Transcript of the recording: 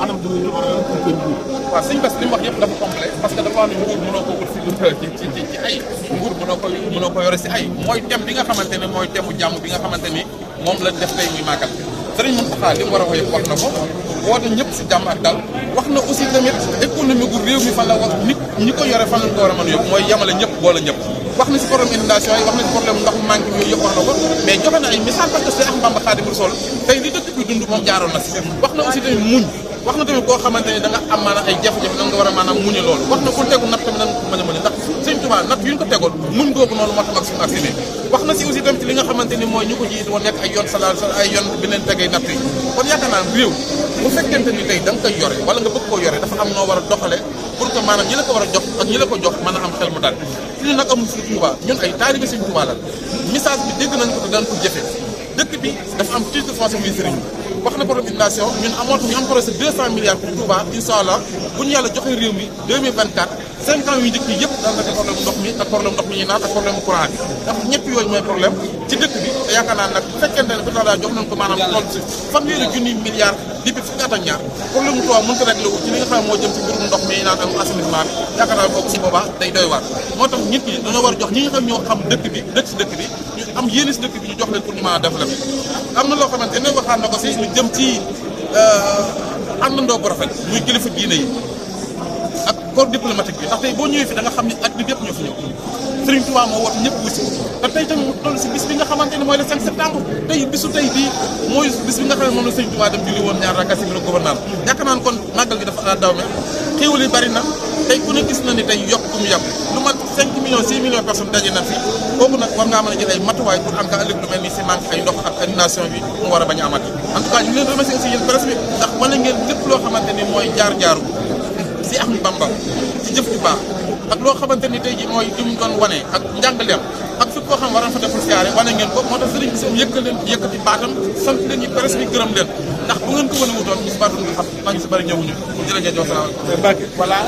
anam du ñu war a waaw sëñ Bass li mu wax yëpp dafa complet parce que dafa wax ne nguur mënoo ko wut ci ay nguur mënoo ko yore si ay mooy thème bi nga xamante ne mooy thème bu jàmm bi nga xamante ni moom lañ def tey muy màggal Sëriñ Mountakha li mu war a wax yëpp wax na ko woote ñëpp si jàmm ak dal wax na aussi tamit économie gu réew mi fan la wax nit ñi ko yore fan lañ ko war a mën a yóbbu mooy yemale ñëpp boole ñëpp wax na si problème inondation yi wax na si problème ndox manqué yooyu yëpp wax na ko mais joxe na ay misaal parce que Cheikh Ahmadou Bamba Khadimu Rasuul tey li dëkk bi dund moom jaaroon na si wax na aussi tamit muñ wax na tamit koo xamante ni da nga am maanaam ay jafe-jafe nan nga war a maanaam muñe loolu wax na ku tegu natt tamit nan ko mën a mën ndax Sëñ Tuubaa natt yu ñu ko tegoon muñ googu noonu moo tax ak suñu accident wax na si aussi tamit li nga xamante ni mooy ñu ko jiit woon nekk ay yoon salaal ay yoon bi leen tegee natt yi kon yaakaar naa réew bu fekkente ni tey da nga koy yore wala nga bëgg koo yore dafa am noo war a doxale pour que maanaam ñi la ko war a jox ak ñi la ko jox mën a am xel mu dal ñu nag amul Sëñ Tuubaa ñun ay taalibe Sëñ Tuubaa la message bi dégg nañ ko te daan ko jëfe dëkk bi dafa am titre foncier muy sëriñ wax na problème inondation ñun ñu am projet 200 milliards pour Touba incha allah bu ñu yàlla joxe réew mi 2024 5 ans yu njëkk yi yëpp daanaka problème ndox mi ak problème ndox mi ñuy naan ak problème courant bi ndax ñett yooyu mooy problème ci dëkk bi te yaakaar naa nag bu fekkente ne bi daal jox nañ ko maanaam toll si fanweeri junni milliards depuis fukki at ak ñaar problème mu Touba mën ko réglé wu ci li nga xam ne moo jëm ci mbirum ndox mi naan ak assainissement bi yaakaar naa boobu si boobaa day doy waar moo tax nit ñi dañoo war a jox ñi nga xam ñoo xam dëkk bi dëkk si dëkk bi ñu am yéene si dëkk bi ñu jox leen pour ñu mën a développé am na loo xamante ne waxaan na ko si lu jëm ci àndandoo bu rafet muy kilifa diine yi ak corps diplomatique bi ndax tey boo ñëwee fi da nga xam ne at bi yëpp ñoo fi ñëw Serigne Touba moo woote ñëpp wusi te tey tamit mu toll si bis bi nga xamante ne mooy le 5 septembre tey bisu tey bii mooy bis bi nga xam ne moom la Serigne Touba dem julli woon ñaar rakka si biir gouvernance yaakaar naa ne kon màggal gi dafa daw me xéewal yi bari na tey ku ne gis na ni tey yokk bu mu yokk lu mat 5 millions 6 millions personnes daje na fi kooku nag war ngaa mën a jël ay matuwaay pour en cas ëllëg lu mel ni si manque ay ndox ak inondation bi mu war a bañ a amati en tout cas ñu ngi leen remercier aussi yéen presse bi ndax wane ngeen lépp loo xamante ni mooy jaar-jaaru si Ahmadou Bamba si jëf ju baax ak loo xamante ni tey ji mooy li mu doon wane ak njàngaleem ak fi koo xam war na fa deful siyaare wane ngeen ko moo tax sëriñ bi seen yëkkati baatam sant leen ñi presse bi gërëm leen ndax bu ngeen ko wane wutoon ñu si baatam nga xam maa ngi si bëri ñëwuñu jërëjëf wasalaam voilà